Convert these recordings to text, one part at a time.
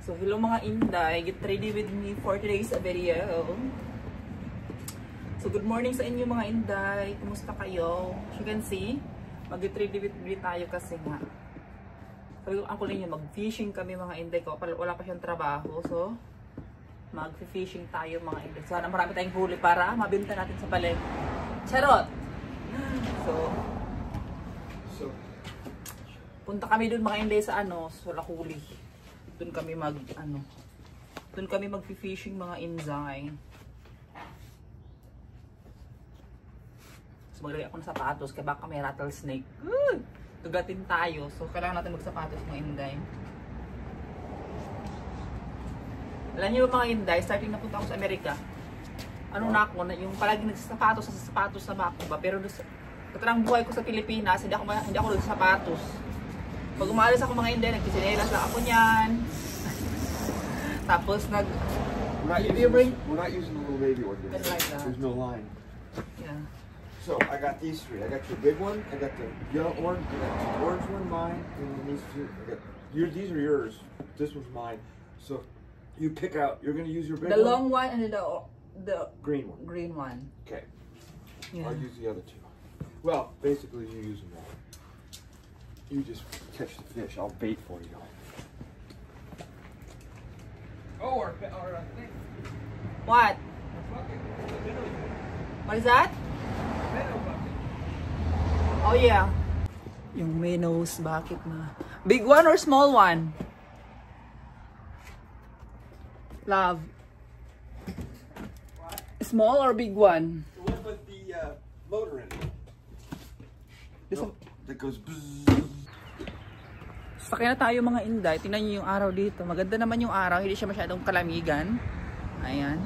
So hello mga Inday, get ready with me for today's video. So good morning sa inyo mga Inday, kumusta kayo? As you can see, mag-get ready with me tayo kasi nga sabi ko, ako ninyo, mag-fishing kami mga Inday ko, wala pa siyang trabaho. So mag-fishing tayo mga Inday. Sana marami tayong huli para mabenta natin sa palengke. Charot! So punta kami dun mga Inday sa sa Lahuli. Doon kami doon kami mag-fishing mga Inday. So maglagay ako ng sapatos kaya baka may rattlesnake. Tugatin tayo. So kailangan natin magsapatos mga Inday. Alam niyo mga Inday, starting na punta ako sa Amerika. Na ako na yung palagi nagsasapatos sa sapatos na bako ba, pero sa katrang buhay ko sa Pilipinas, hindi ako nagsapatos. Pag umalis ako mga Inday, nagkisinelas lang ako niyan. Tapos we're not using the little baby one. Like that. There's no line. Yeah. So I got these three. I got your big one. I got the yellow one. I got the orange one, mine, and these two. These are yours. This one's mine. So you pick out. You're gonna use your big one. The long one and the green one. Green one. Okay. Yeah. I'll use the other two. Well, basically you use them all. You just catch the fish. I'll bait for you. Oh, or What? What is that? Oh yeah. Yung minnows, bakit na? Big one or small one? Love. Small or big one? The one with the motor in it. This one? That goes bzzz. Sakay na tayo mga Inday. Tingnan niyo yung araw dito. Maganda naman yung araw. Hindi siya masyadong kalamigan. Ayan.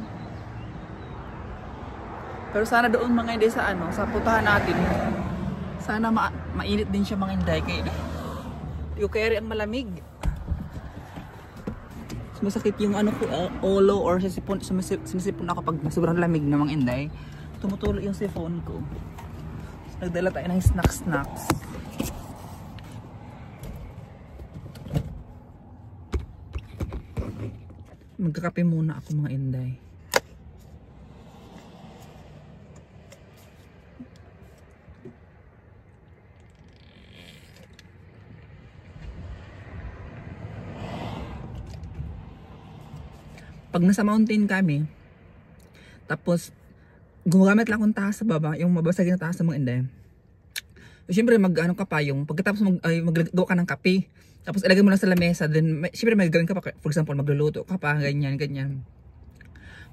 Pero sana doon mga Inday sa sa putahan natin. Sana mainit din siya mga Inday. Kaya yung carry ang malamig. Sumasakit yung ko, ulo or sumisipon ako pag sobrang lamig na mga Inday. Tumutulo yung sipon ko. So, nagdala tayo ng snacks. Magkakape muna ako mga Inday. Pag nasa mountain kami, tapos gumagamit lang akong taas sa baba, yung mabasagin na taas sa mga Inday. Siyempre ka pa yung pagkatapos maglagawa ka ng kape. Tapos ilagay mo lang sa lamesa, then siyempre may gagawin ka pa, for example magluluto ka pa, ganyan.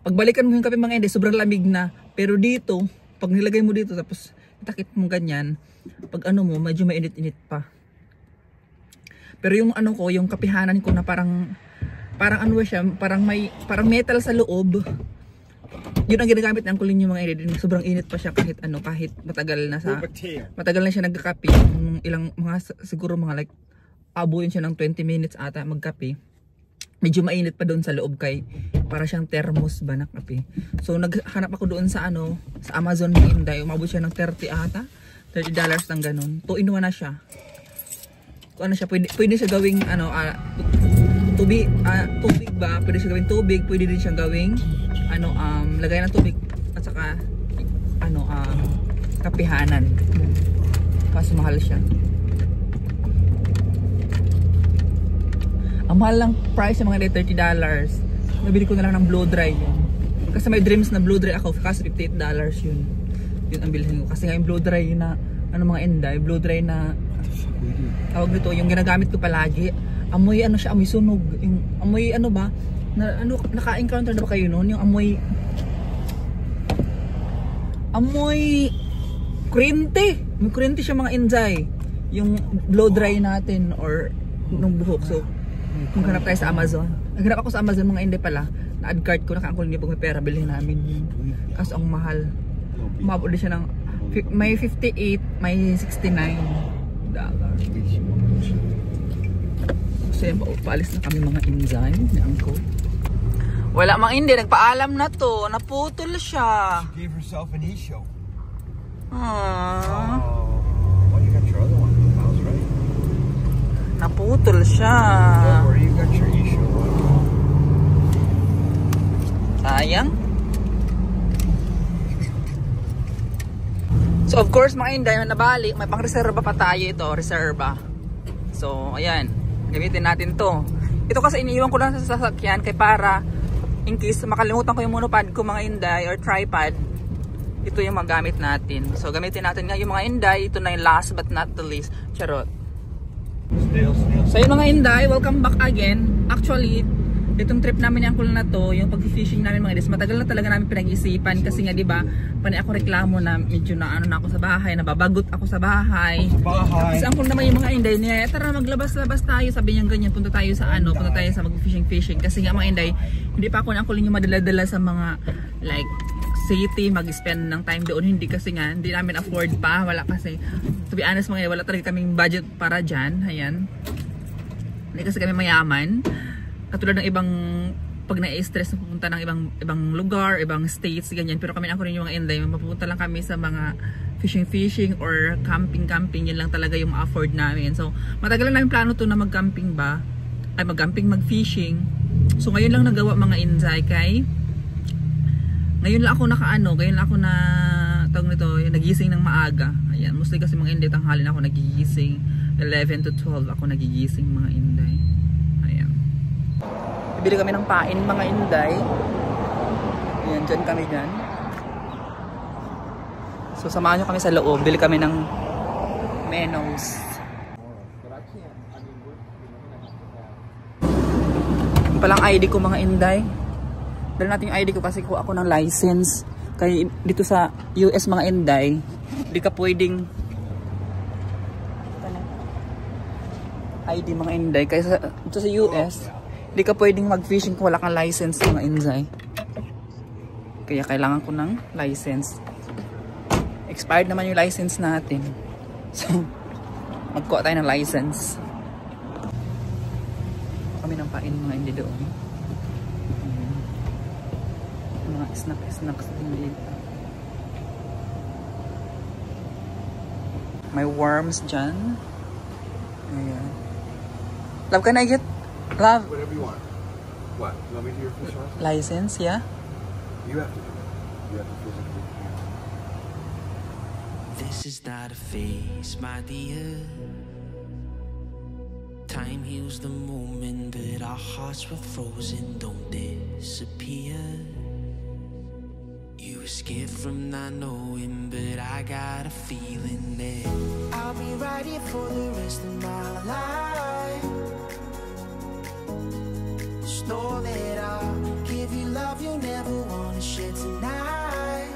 Pagbalikan mo yung kape mga Inday, sobrang lamig na. Pero dito, pag nilagay mo dito, tapos itakip mo ganyan, pag mo, medyo mainit-init pa. Pero yung ko, yung kapihanan ko na parang siya, parang metal sa loob. Yun ang ginagamit ng kulin yung mga Inday, sobrang init pa siya kahit kahit matagal na siya nagkakape, siguro mga like abuin siya ng 20 minutes ata magkape. Medyo mainit pa doon sa loob para siyang thermos ba na kape. So naghanap ako doon sa sa Amazon ng Inday, umabot siya ng 30 ata, $30 ng ganun. 2 in 1 na siya. Kung siya, pwede siya gawing tubig ba? Pwede siya gawing tubig, pwede din siya gawing lagay ng tubig at saka kapihanan. Kaso mahal siya. Ang mahal lang price yung mga $30. Nabili ko na lang ng blow dry yun. Kasi may dreams na blow dry ako, kasi $58 yun. Yun ang bilhin ko. Kasi nga yung blow dry na mga Inday, blow dry na tawag nito, yung ginagamit ko palagi. Amoy siya, amoy sunog. Yung amoy ba? Naka-encounter na ba kayo noon? Yung amoy kurente. May kurente siya mga Inday. Yung blow dry natin or nung buhok. So maghanap tayo sa Amazon. Naghanap ako sa Amazon mga Inday pala. Na-add card ko, nakaangkol niya pag may pera, bilhin namin. Kaso ang mahal. Umabot din siya ng may 58, may $69. Kasi paalis na kami mga Inday ni Uncle. Wala mga Inday, nagpaalam na to. Naputol siya. She gave herself an e-show. Aww. Well, you got your other one. That was right. Naputol siya. Where you got your e-show? So of course mga Inday, nabali, may pang reserva pa tayo ito, reserva. So ayan, gamitin natin to. Ito kasi iniiwan ko lang sa sasakyan kay para in case makalimutan ko yung monopod ko mga Inday or tripod, ito yung magamit natin. So gamitin natin nga yung mga Inday. Ito na yung last but not the least. Charot. So yung mga Inday, welcome back again. Actually, itong trip namin yung kulang na to, yung pag-fishing namin mga Inday, matagal na talaga namin pinag-isipan kasi nga 'di ba, panay ako reklamo na medyo na ano na ako sa bahay, nababagot ako sa bahay. Kasi ang kulang naman yung mga Inday niya, tara maglabas-labas tayo, sabi niya ganyan, punta tayo sa punta tayo sa mag-fishing kasi nga mga Inday, hindi pa ako yung madala-dala sa mga like city, mag-spend ng time doon, hindi kasi nga hindi namin afford pa, wala kasi to be honest mga Inday, wala talaga kaming budget para dyan. Ayan, hindi kasi kami mayaman katulad ng ibang pag na-stress na pupunta ng ibang lugar, ibang states, ganyan. Pero kami ako rin yung mga Inday, mapupunta lang kami sa mga fishing or camping, yun lang talaga yung afford namin. So matagal na namin plano to na mag-camping ba, ay mag-fishing. So ngayon lang nagawa mga Inday, kay ngayon lang ako na tawag nito, yung nagising ng maaga. Ayan, mostly kasi mga Inday tanghali na ako nagigising, 11 to 12 ako nagigising mga Inday. Ayan, bibili kami ng pain mga Inday. Ayan, dyan kami dyan. So samahan nyo kami sa loob, bili kami ng menos. Yung palang ID ko mga Inday, dala natin yung ID ko kasi kuha ako ng license. Kaya dito sa US mga Inday, hindi ka pwedeng ID mga Inday. Kaya dito sa US, hindi ka pwedeng mag-fishing kung wala kang license mga Inday. Kaya kailangan ko ng license. Expired naman yung license natin. So, magkuha tayo ng license. Kami ng pain mga Inday doon. Mga snacks din dito. May worms dyan. Ayan. Love, can I get? Love. Whatever you want. What? You want me to do your fish license? License, yeah. You have to do it. You have to physically do it. This is not a phase, my dear. Time heals the moment, but our hearts were frozen, don't disappear. You were scared from not knowing, but I got a feeling that I'll be right here for the rest of my life. Just know that I'll give you love you'll never wanna share tonight.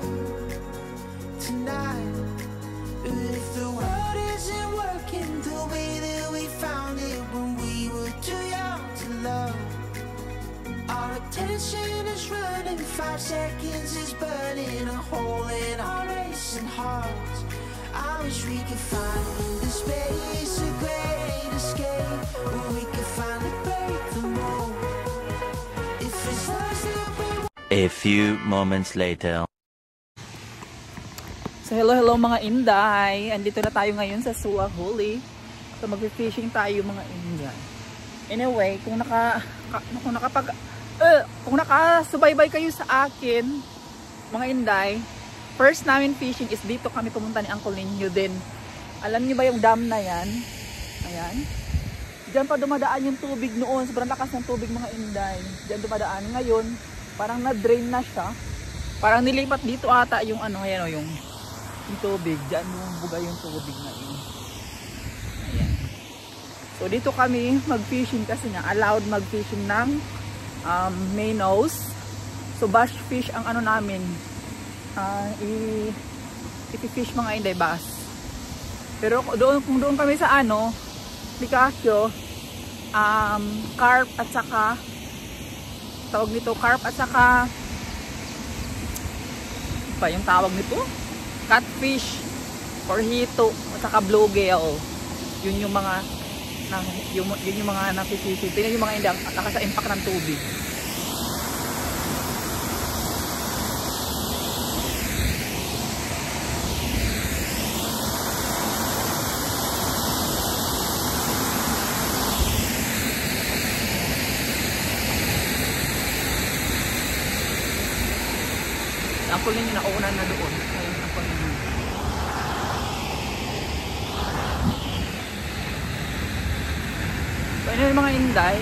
But if the world isn't working the way that we found it when we were too young to love, our attention is running, 5 seconds is burning a hole in our racing hearts. I wish we could find the space, a great escape, where we could finally break the mold. If it's us that we... A few moments later. So hello mga Inday. Andito na tayo ngayon sa Suahuli. So mag-fishing tayo mga Inday. Anyway, kung nakasubaybay kayo sa akin mga Inday, first namin fishing is dito kami pumunta ni Uncle Ninyo din. Alam niyo ba yung dam na yan? Ayan. Diyan pa dumadaan yung tubig noon. Sobrang lakas ng tubig mga Inday. Diyan dumadaan. Ngayon, parang na-drain na siya. Parang nilipat dito ata yung ayan o yung tubig. Diyan bumbuga yung tubig na yun. Ayan. So dito kami mag-fishing kasi nga allowed mag-fishing ng minnows. So bass fish ang namin. I-fish mga Inday, bass. Pero kung doon kami sa Licasio, carp at saka tawag nito, carp at saka pa yung tawag nito? Catfish or hito at saka bluegill. Yun yung mga nafifish. Tingnan yung mga Inday, lakas sa impact ng tubig. Ang kulin yung nauna na doon. Ayun ang kulin. Ayun mga Inday.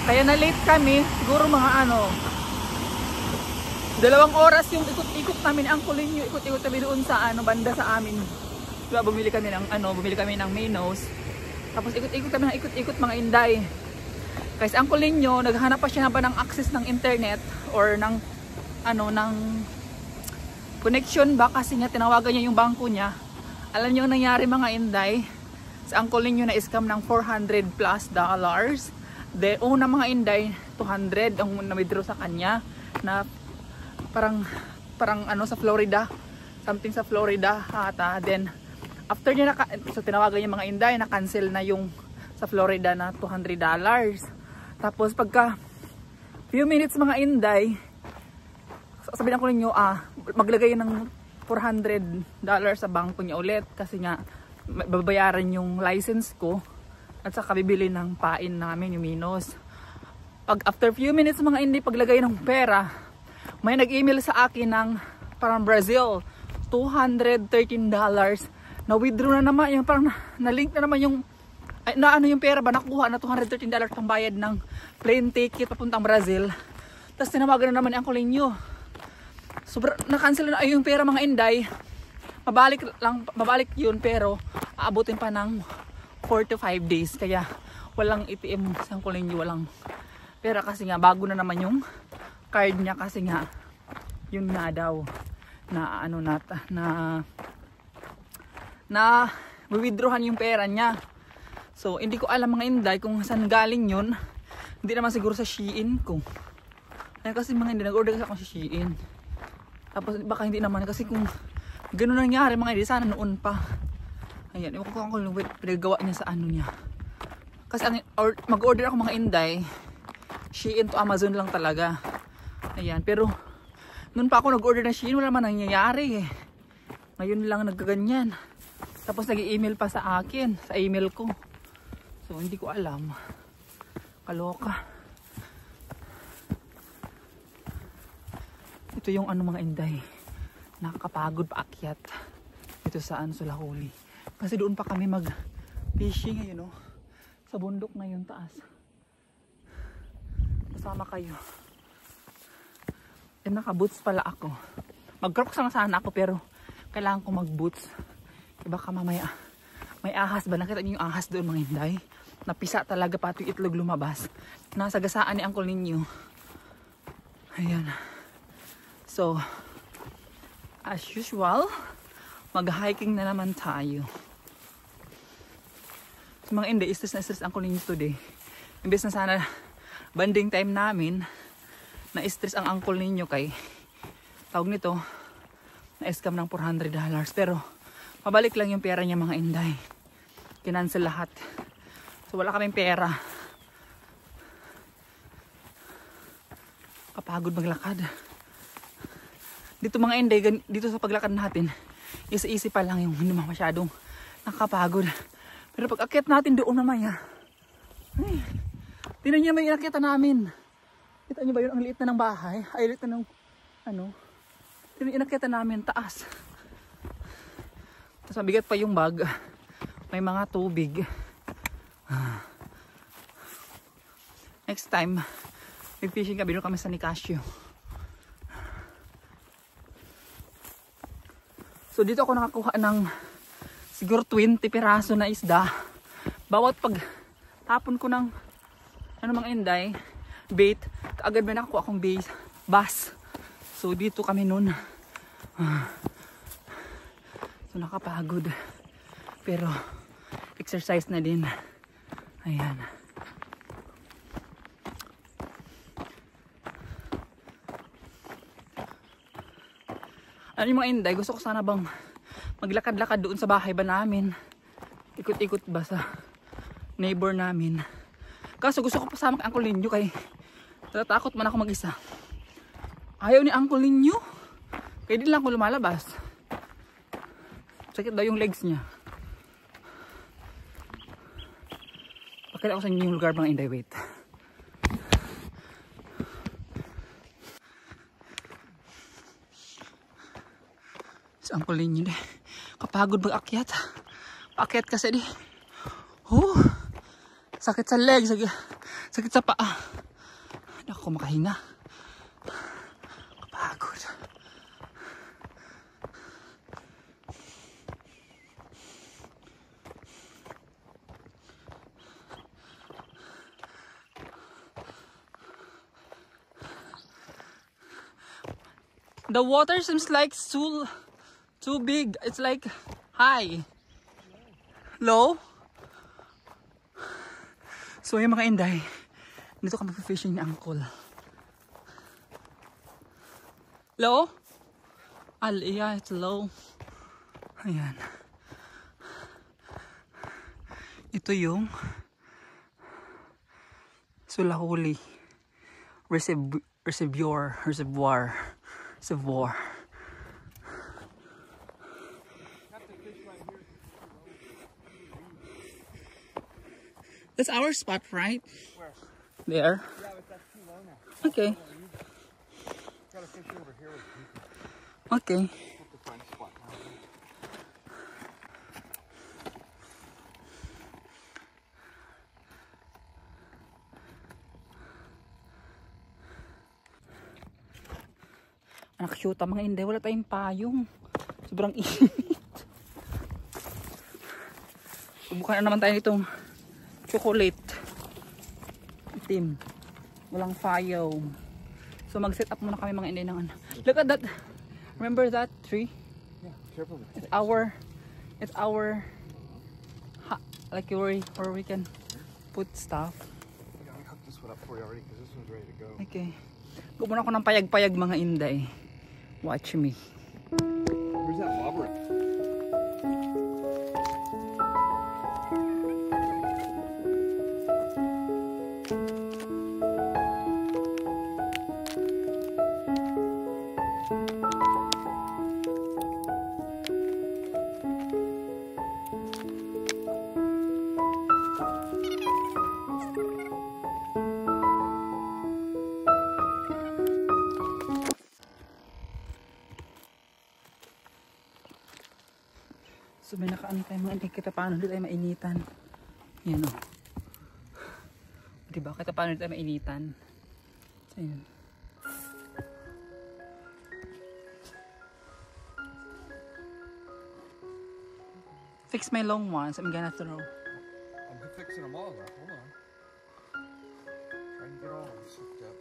Kaya na late kami, siguro mga 2 oras yung ikot-ikot namin ang Kulinyo, ikot-ikot kami doon sa banda sa amin. Diba, bumili kami ng Minos. Tapos ikot-ikot kami ng ikot-ikot mga Inday. Kasi ang Kulinyo, naghanap pa siya ba ng access ng internet or ng connection ba, kasi niya tinawagan niya yung bangko niya. Alam niyo ang nangyari mga Inday, sa ang Kulinyo na scam ng $400+. De una mga Inday, 200 ang na-withdraw sa kanya na parang sa Florida, something sa Florida ata. Then after niya so tinawagan niya mga Inday, na cancel na yung sa Florida na $200. Tapos pagka few minutes mga Inday, sabi ng Kulinyo maglagay ng $400 sa bangko niya ulit, kasi nga babayaran yung license ko at saka bibili ng pain namin yung Minos. Pag after few minutes mga Inday, paglagay ng pera, may nag-email sa akin ng parang Brazil, $213 na withdraw na naman, yung parang na-link na naman yung yung pera ba nakuha na $213 pang bayad ng plane ticket papuntang Brazil. Tapos tinawagan na naman ang Kulinyo. Na-cancel na yung pera mga Inday. Mabalik yun, pero aabutin pa ng 4 to 5 days. Kaya walang ATM sa Kulinyo, walang pera, kasi nga bago na naman yung card niya, kasi nga yun nga daw na withdrawhan yung pera niya. So hindi ko alam mga Inday kung saan galing yun. Hindi naman siguro sa Shein ko. Kasi mga Inday, nag-order kasi ako sa Shein. Tapos baka hindi naman, kasi kung gano'n nangyari mga Inday, sana noon pa. Ayan, ewan ko kung pinagawa niya sa niya. Kasi mag-order ako mga Inday, Shein to Amazon lang talaga. Ayan, pero noon pa ako nag-order ng Shein, wala naman nangyayari eh. Ngayon lang nagkaganyan. Tapos nag-email pa sa akin, sa email ko. So hindi ko alam. Kaloka. Ito yung mga Inday, nakakapagod paakyat dito sa Sulahuli. Kasi doon pa kami mag-fishing ngayon, sa bundok na yun taas. Kasama kayo. And naka-boots pala ako. Mag-crocs lang sana ako, pero kailangan ko mag-boots. Baka mamaya may ahas ba? Nakita niyo yung ahas doon mga Inday? Napisa talaga, pati yung itlog lumabas. Nasa gasaan ni Uncle ninyo. Ayan. So, as usual, mag-hiking na naman tayo. So, mga Inday, stress na stress Uncle ninyo today. Imbes na sana banding time namin, na-stress ang Uncle ninyo kay tawag nito, na-scam ng $400. Pero pabalik lang yung pera niya mga Inday. Kinansel lahat. So wala kaming pera. Kapagod maglakad. Dito mga Inday, dito sa paglakad natin, easy pa lang, yung hindi masyadong nakakapagod. Pero pag akyat natin doon mamaya, ay, tingnan niyo may inakyatan namin. Kita niyo ba yun? Ang liit na ng bahay. Ay, liit na ng inakyatan namin taas. Tapos mabigat pa yung bag. May mga tubig. Next time, mag-fishing kami. Doon kami sa Nicasio. So dito ako nakakuha ng siguro 20 piraso na isda. Bawat pag tapon ko ng mga Inday, bait, kaagad may nakakuha akong bass. So dito kami nun. So nakapagod. Pero exercise na din. Ayan. Ano yung mga Inday, gusto ko sana bang maglakad-lakad doon sa bahay ba namin. Ikot-ikot ba sa neighbor namin. Kaso gusto ko pasama kay Uncle Ninyo, kay natatakot man ako mag-isa. Ayaw ni Uncle Ninyo. Kaya din lang ako lumalabas. Sakit daw yung legs niya. Pakita ko sa inyo yung lugar mga Inday, wait. Sa Uncle Ninyo di. Kapagod mag-akyat. Paakyat kasi di. Sakit sa leg, sakit sa paa. Hindi ako makahinga. Kapagod. The water seems like too big. It's like high. Low. So yung mga inday, dito ka mag-fishing ni Uncle. Low? Yeah, it's low. Ayan. Ito yung Sulahuli Reservoir. That's our spot, right? Where? There. Yeah, but that's too low now. Okay. Gotta fish over here with people. Okay. Have to find a spot now. Anak shoot, mga hindi. Wala tayong payong. Sobrang init. Subukan na naman tayo nitong chocolate. Itim. Walang payong. So mag-set up muna kami mga hindi ng ano. Look at that. Remember that tree? Yeah, careful. It's our like where we can put stuff. Yeah, I hooked this one up for you already because this one's ready to go. Okay. Gumawa ako ng payag-payag mga inday. Watch me. Where's that bobber? So may nakaano tayo mga hindi kita paano hindi tayo mainitan. Yan o. Diba? Kita paano hindi tayo mainitan. So yun. Fix my long ones. I'm gonna throw. I'm fixing them all though. Hold on. Trying to get all of them hooked up.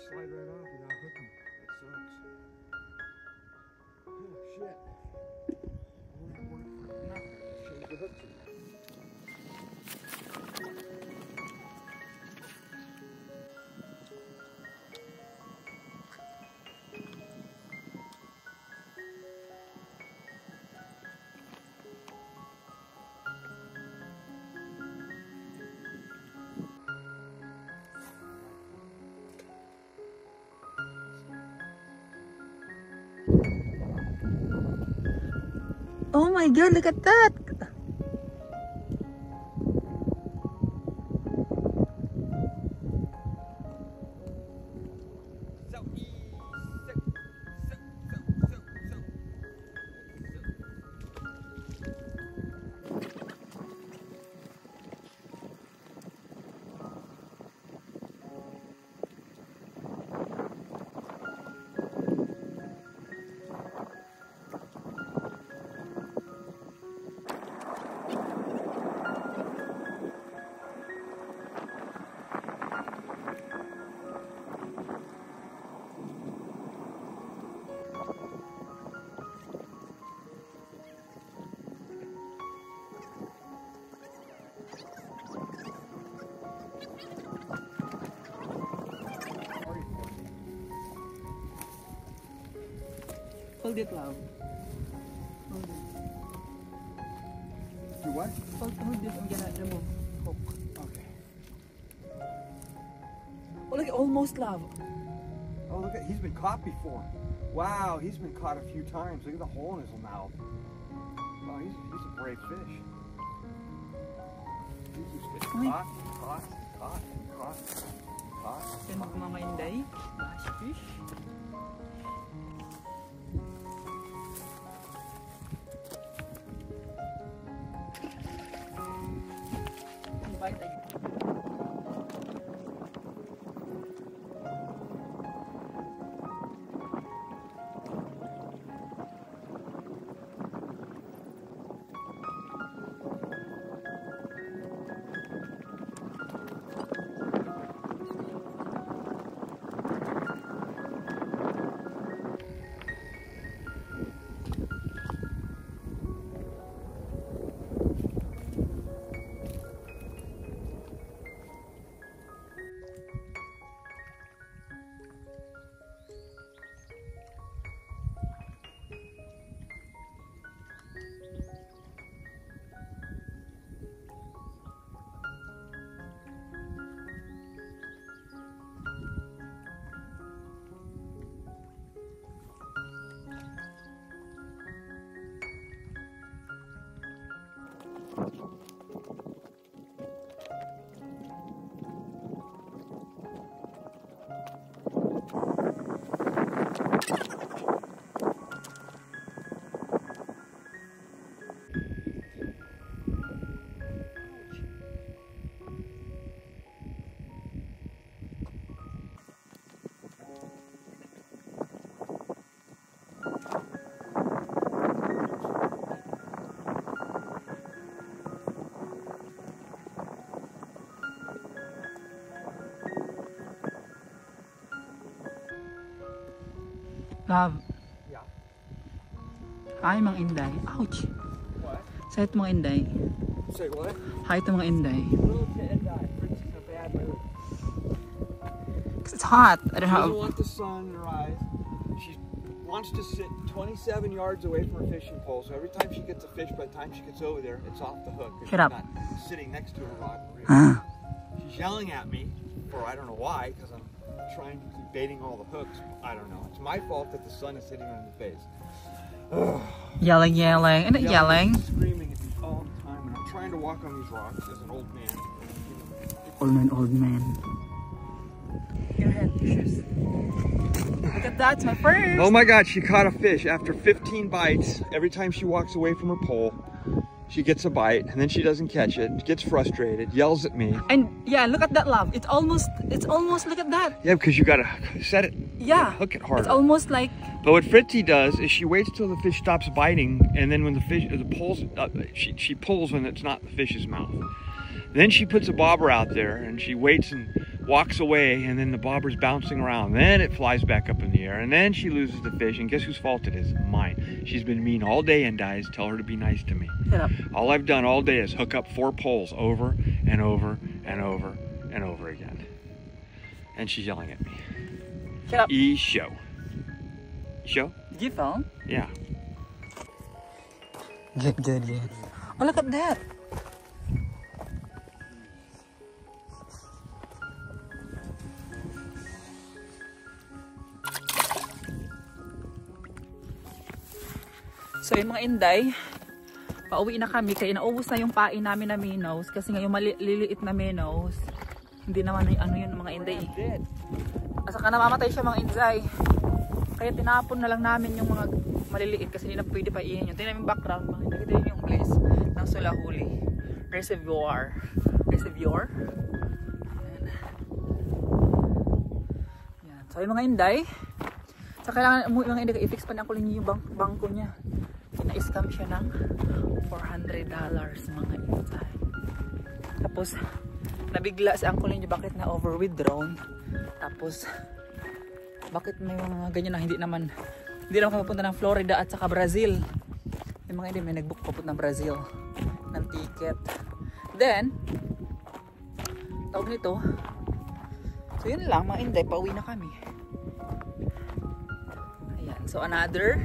Slide right off without hooking. That sucks. Oh shit. Won't work for nothing. Let's change the hook to that. Oh my god, look at that! Hold it, love. Hold it. You what? Hold this. I'm gonna remove hook. Okay. Oh, look, almost, love. Oh, look at, he's been caught before. Wow, he's been caught a few times. Look at the hole in his mouth. Oh, he's a brave fish. He's just been caught. Yan mga Inday. Bass fish. Bite again. Love. Yeah. Hi mga Inday. Ouch. What? Say it mga Inday. Say what? Hi to mga Inday. Little to Edai. Fritz is in a bad mood. Cause it's hot. I don't She doesn't have. want the sun to rise. She wants to sit 27 yards away from her fishing pole, so every time she gets a fish, by the time she gets over there, it's off the hook. 'Cause Shut she's up. not sitting next to her rod and reel. Ah. She's yelling at me, or I don't know why, because I'm trying to keep baiting all the hooks. I don't know. It's my fault that the sun is hitting her in the face. Yelling. And yelling. Screaming at me all the time, and I'm trying to walk on these rocks as an old man. Old man. Your hand, shoes. Look at that, my first. Oh my God, she caught a fish after 15 bites. Every time she walks away from her pole, she gets a bite, and then she doesn't catch it, gets frustrated, yells at me. And yeah, look at that, love. It's almost, look at that. Yeah, because you gotta set it, Yeah. hook it harder. It's almost like, But what Fritzy does is she waits till the fish stops biting, and then when the fish, she pulls when it's not in the fish's mouth. Then she puts a bobber out there, and she waits and walks away, and then the bobber's bouncing around. Then it flies back up in the air, and then she loses the fish, and guess whose fault it is? Mine. She's been mean all day, and Dies, tell her to be nice to me. shut up. All I've done all day is hook up 4 poles over and over and over and over again. And she's yelling at me. Shut up. E-show. Show? Gifel? Yeah. Good. Oh, look at that. So yung mga Inday, pauwi na kami kaya naubos na yung pain namin na minnows kasi nga yung maliliit na minnows hindi naman ano yun mga Inday. At saka namamatay siya mga Inday. Kaya tinapon na lang namin yung mga maliliit kasi hindi na pwede pa ihin yun. Tingnan namin background mga Inday. Ito yung place ng Sulahuli. Reservoir. Ayan. Ayan. So yung mga Inday, so kailangan mga Inday i-fix pa na ko yung bangko niya. Na-scam siya ng $400 mga Inday. Tapos nabigla si Uncle niya bakit na over withdrawn. Tapos bakit may mga ganyan na hindi naman kami punta ng Florida at saka Brazil. Yung mga Inday may nagbook papunta ng Brazil ng ticket. Then tawag nito. So yun lang mga Inday, pauwi na kami. Ayan. So another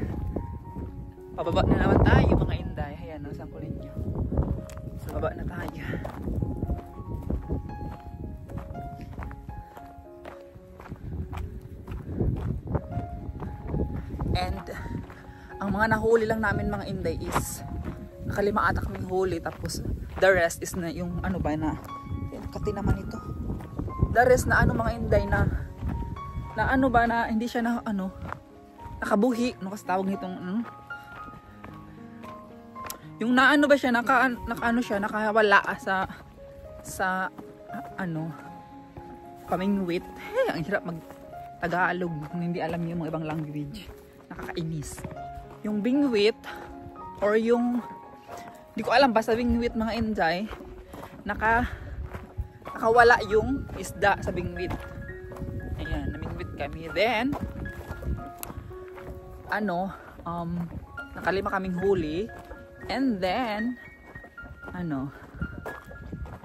Pababa na naman tayo mga inday. Ayan, nasaan ko ninyo. So, baba na tayo. And ang mga nahuli lang namin mga inday is nakalima ata kaming huli, tapos the rest is na yung ano ba na kati naman ito. The rest na ano mga inday na ano ba na hindi siya na ano nakabuhi, ano kasi tawag nitong yung naano ba siya nakaano siya nakawala sa ano pamingwit. Hey, ang hirap mag Tagalog kung hindi alam niyo mga ibang language. Nakakainis. Yung bingwit or yung di ko alam, basta bingwit mga inday, nakawala yung isda sa bingwit. Ayan, namingwit kami. Then ano, nakalima kaming huli. And then ano,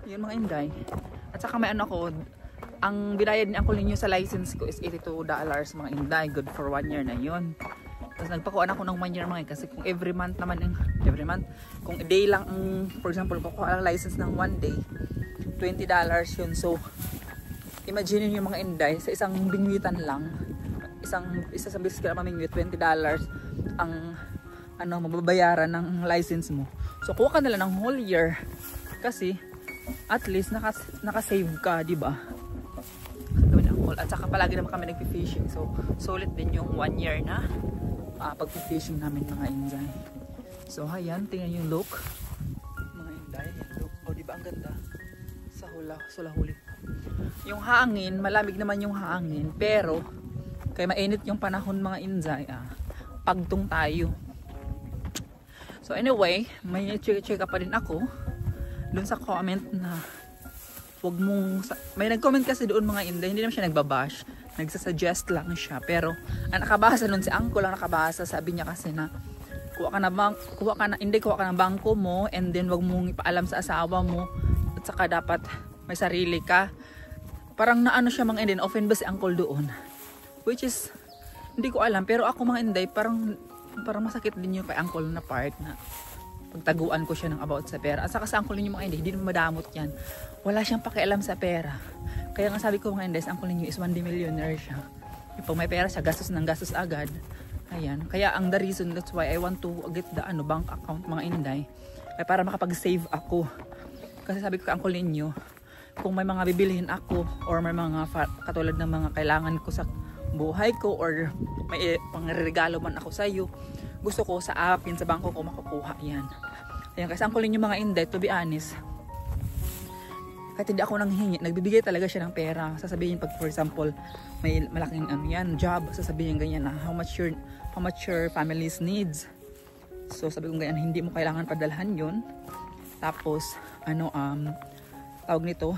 yun mga inday. At saka may ano ko, ang binayad ni Uncle ninyo sa license ko is $82 mga inday. Good for 1 year na yun. Tapos nagpakuha ako ng 1 year mga, kasi kung every month naman, kung day lang, for example, pakuha ang license ng 1 day, $20 yun. So, imagine nyo mga inday, sa isang bingwitan lang, isa sa bilis ka na mamingwit, $20 ang ano, mababayaran ng license mo. So, kuha ka nila ng whole year, kasi, at least, nakasave ka, diba? At saka palagi naman kami nagpi-fishing. So, solid din yung 1 year na pag-fishing namin mga inday. So, ayan, tingnan yung look. Mga inday, look. O, diba ang ganda? Sa huli. Yung hangin, malamig naman yung hangin. Pero, kaya mainit yung panahon mga inday, pagtung tayo. So, anyway, may check pa din ako dun sa comment na wag mong, may nag-comment kasi doon mga inday, hindi naman siya nagbabash, nagsasuggest lang siya, pero ang nakabasa nun si Uncle lang nakabasa, sabi niya kasi na kuha ka ng bangko mo, and then wag mong ipaalam sa asawa mo, at saka dapat may sarili ka. Parang naano siya mga inday, offend ba si Uncle doon, which is hindi ko alam, pero ako mga inday, parang masakit din yung kay Uncle na part na pagtaguan ko siya ng about sa pera. At saka sa Uncle ninyo mga inday, hindi naman madamot yan. Wala siyang pakialam sa pera. Kaya nga sabi ko mga inday, sa Uncle ninyo is 1 day millionaire siya. Pag may pera siya, gastos ng gastos agad. Ayan. Kaya ang the reason, that's why I want to get the bank account mga inday, ay para makapag-save ako. Kasi sabi ko kay Uncle ninyo, kung may mga bibilihin ako, or may mga katulad ng mga kailangan ko sa buhay ko, or may pangregalo man ako sa iyo, gusto ko sa app yun, sa bangko ko makukuha yan. Ayan, kasi Uncle ninyo mga inday, to be honest, kahit hindi ako nanghingi, nagbibigay talaga siya ng pera. Sasabihin pag for example, may malaking job, sasabihin ganyan na how much your family's needs. So sabi ko ganyan, hindi mo kailangan padalhan yun. Tapos, tawag nito,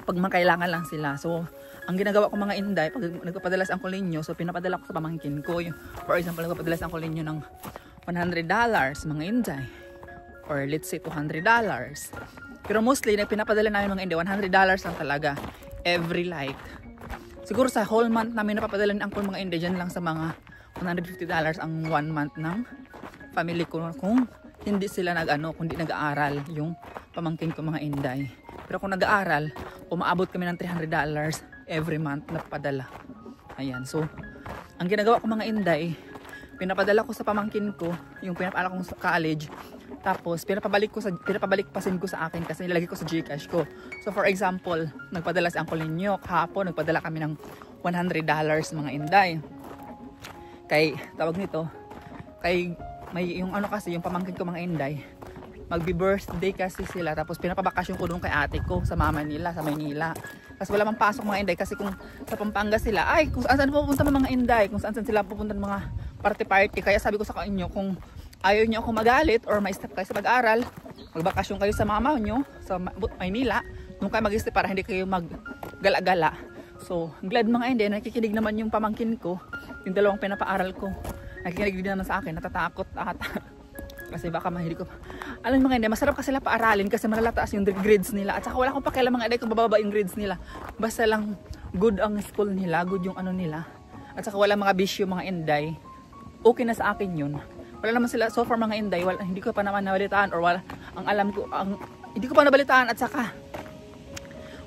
pag makailangan lang sila. So, ang ginagawa ko mga inday, pag nagpapadala sa Uncle ninyo, so pinapadala ko sa pamangkin ko. For example, nagpapadala sa Uncle ninyo ng $100 mga inday. Or let's say $200. Pero mostly, pinapadala namin mga inday, $100 lang talaga. Every light. Siguro sa whole month namin napapadala ni Uncle mga inday, dyan lang sa mga $150 ang 1 month ng family ko. Kung hindi sila kung hindi nag-aaral yung pamangkin ko mga inday. Pero kung nag-aaral, umaabot kami ng $300 every month na padala. Ayan. So, ang ginagawa ko mga inday, pinapadala ko sa pamangkin ko, yung pinapala kong sa college, tapos pinapabalik-pasin ko sa akin kasi nilagay ko sa GCash ko. So, for example, nagpadala si Uncle ninyo, kahapon, nagpadala kami ng $100 mga inday. Kay, tawag nito, may yung kasi, yung pamangkin ko mga inday, magbi-birthday kasi sila, tapos pinapabakasyon ko doon kay ate ko sa mama nila sa Maynila. Kasi wala mang pasok mga inday, kasi kung sa Pampanga sila, ay kung saan pupunta mga inday, kung saan sila pupunta ng mga party. Kaya sabi ko sa inyo, kung ayaw nyo ako magalit or ma-stop kayo sa pag-aral, magbakasyon kayo sa mama nyo sa Maynila, nung kayo mag-stop para hindi kayo mag-gala-gala. So, glad mga inday, nakikinig naman yung pamangkin ko, yung dalawang pinapaaral ko, nakikinig din naman sa akin, natatakot ata. Kasi baka mahilig ko. Alam mga inday, masarap kasi sila paaralin kasi malalataas yung grades nila. At saka wala akong pakialam mga inday kung bababa yung grades nila. Basta lang good ang school nila, good yung nila. At saka wala mga bisyo mga inday. okay na sa akin yun. Wala naman sila, so far mga Inday, hindi ko pa naman nabalitaan or wala, ang alam ko, hindi ko pa nabalitaan at saka,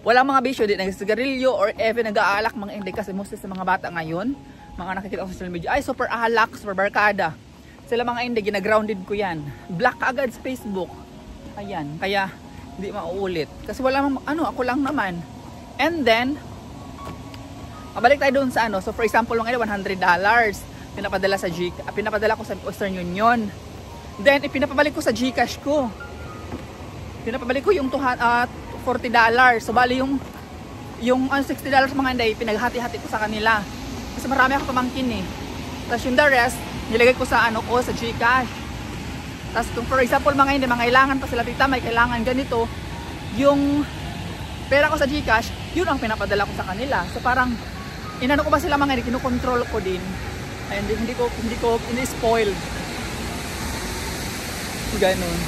wala mga bisyo, di nagsigarilyo or even nag-aalak mga Inday kasi mostly sa mga bata ngayon, mga nakikita ko sa social media, ay super alak, super barkada. Sila mga Inday, gina-grounded ko yan. Black agad sa Facebook. Ayan, kaya hindi mauulit. Kasi wala mang, ako lang naman. And then, mabalik tayo doon sa so for example, mga $100. Pinapadala ko sa Western Union. Then ipinapabalik ko sa GCash ko. Pinapabalik ko yung $40. So bali yung $60 mga Inday, pinaghati-hati ko sa kanila. Kasi marami ako pamangkin eh. Tapos yung the rest, nilagay ko sa sa GCash. Tapos kung for example mga Inday, kailangan pa sila tita, may kailangan ganito, yung pera ko sa GCash, yun ang pinapadala ko sa kanila. So parang inano ko ba sila mga Inday, kinukontrol ko din. Ay, hindi ko ini-spoil. Ganun.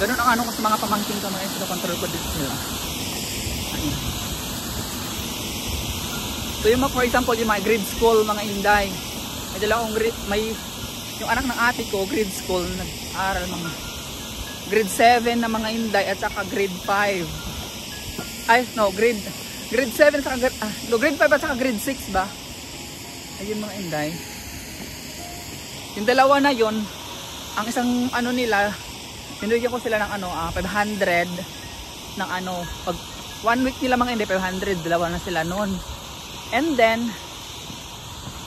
Ganun ang ko sa mga pamangkin ko, mga control ko din sila. Ayan. So yung for example, yung mga grade school, mga Inday, may dalawang yung anak ng ate ko, grade school, nag-aral mga grade 7 na mga Inday at saka grade 5. Ay, no, grade 7 saka grade 5 at saka grade 6 ba? Ayun mga Inday. Yung dalawa na yon, ang isang nila, pinigyan ko sila ng 500 ng pag 1 week nila mga Inday, 500, dalawa na sila noon. And then,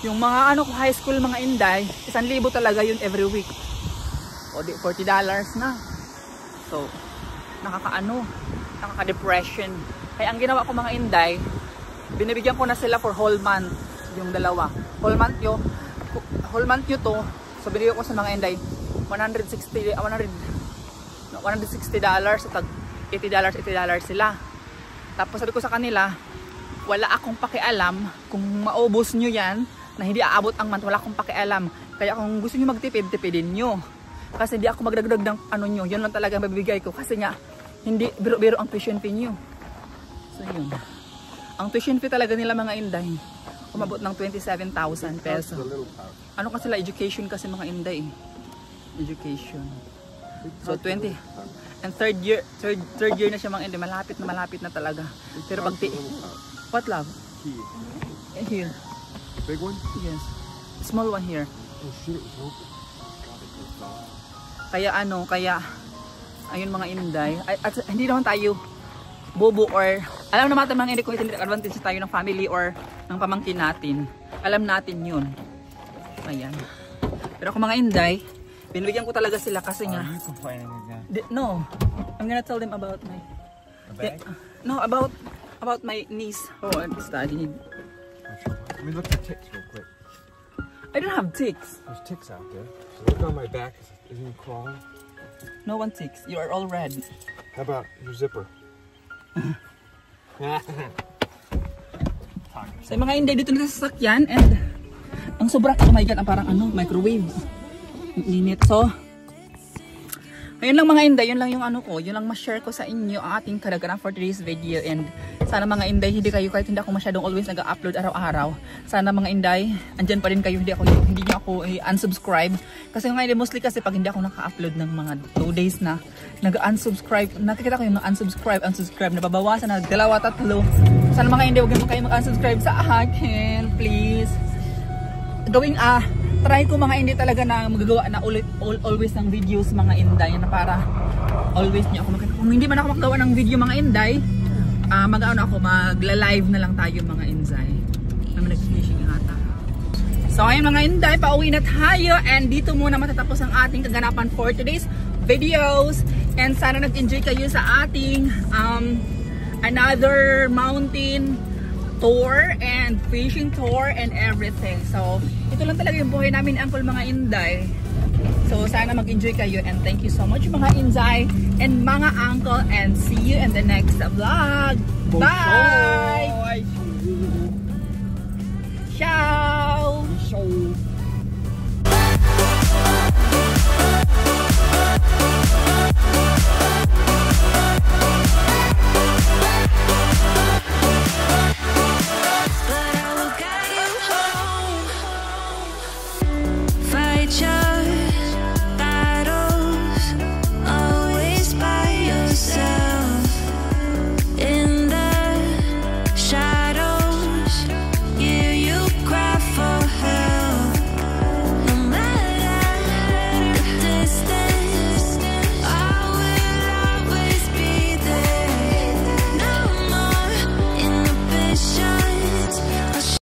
yung mga high school mga Inday, 1,000 talaga yun every week. O di, $40 na. So, nakaka-depression. Kaya ang ginawa ko mga Inday, binibigyan ko na sila for whole month, yung dalawa. Whole month nyo to, so binibigyan ko sa mga Inday, $160 at $80 sila. Tapos sabi ko sa kanila, wala akong pakialam kung maubos nyo yan na hindi aabot ang month, wala akong pakialam. Kaya kung gusto nyo magtipid, tipidin nyo. Kasi hindi ako magdagdag ng nyo, yun lang talaga mabibigay ko. Kasi nga, hindi biro-biro ang tuition fee nyo. So yun. Ang tuition fee talaga nila mga Inday, umabot ng 27,000 pesos. Kasi education kasi mga Inday. Education. So 20. And third year na siya mga Inday, malapit na talaga. Pero pag what love? Here. Big one? Yes. Small one here. Oh shit, it was open. Kaya ayun mga Inday. At hindi naman tayo bobo or alam naman natin mga Inday kung ito advantage tayo ng family or ng pamangkin natin. Alam natin yun. Ayan. Pero kung mga Inday, binibigyan ko talaga sila kasi nga. Are you complaining again? No. I'm gonna tell them about my about my niece who studied. Let me look at ticks real quick. I don't have ticks. There's ticks out there. So look on my back. Isn't it crawling? No one ticks. You are all red. How about your zipper? So mga Inday dito na sa sasakyan and ang sobrang, oh my god, ang parang microwave. Ang init. So, ayun lang mga Inday, yun lang yung yun lang ma-share ko sa inyo ang ating karagaran for today's video. And sana mga Inday, hindi kayo, kahit hindi ako masyadong always nag-upload araw-araw, sana mga Inday, andyan pa rin kayo, hindi niyo ako unsubscribe. Kasi mga Inday, mostly kasi pag hindi ako naka-upload ng mga 2 days na, nag-unsubscribe, nakikita ko yung unsubscribe, nababawasan na, 2, 3. Sana mga Inday, huwag naman kayo mag-unsubscribe sa akin, please. Try ko mga Inday talaga na magagawa na always ng videos mga Inday na para always niyo ako makita. Kung hindi man ako magagawa ng video mga Inday, magla-live na lang tayo mga Inday. Naman nag-fishing ata. So ayun mga Inday, pauwi na tayo and dito muna matatapos ang ating kaganapan for today's videos. And sana nag-enjoy kayo sa ating another mountain tour and fishing tour and everything. So ito lang talaga yung buhay namin Uncle mga Inday. So sana mag-enjoy kayo and thank you so much mga Inday and mga Uncle and see you in the next vlog. Bye! Ciao! So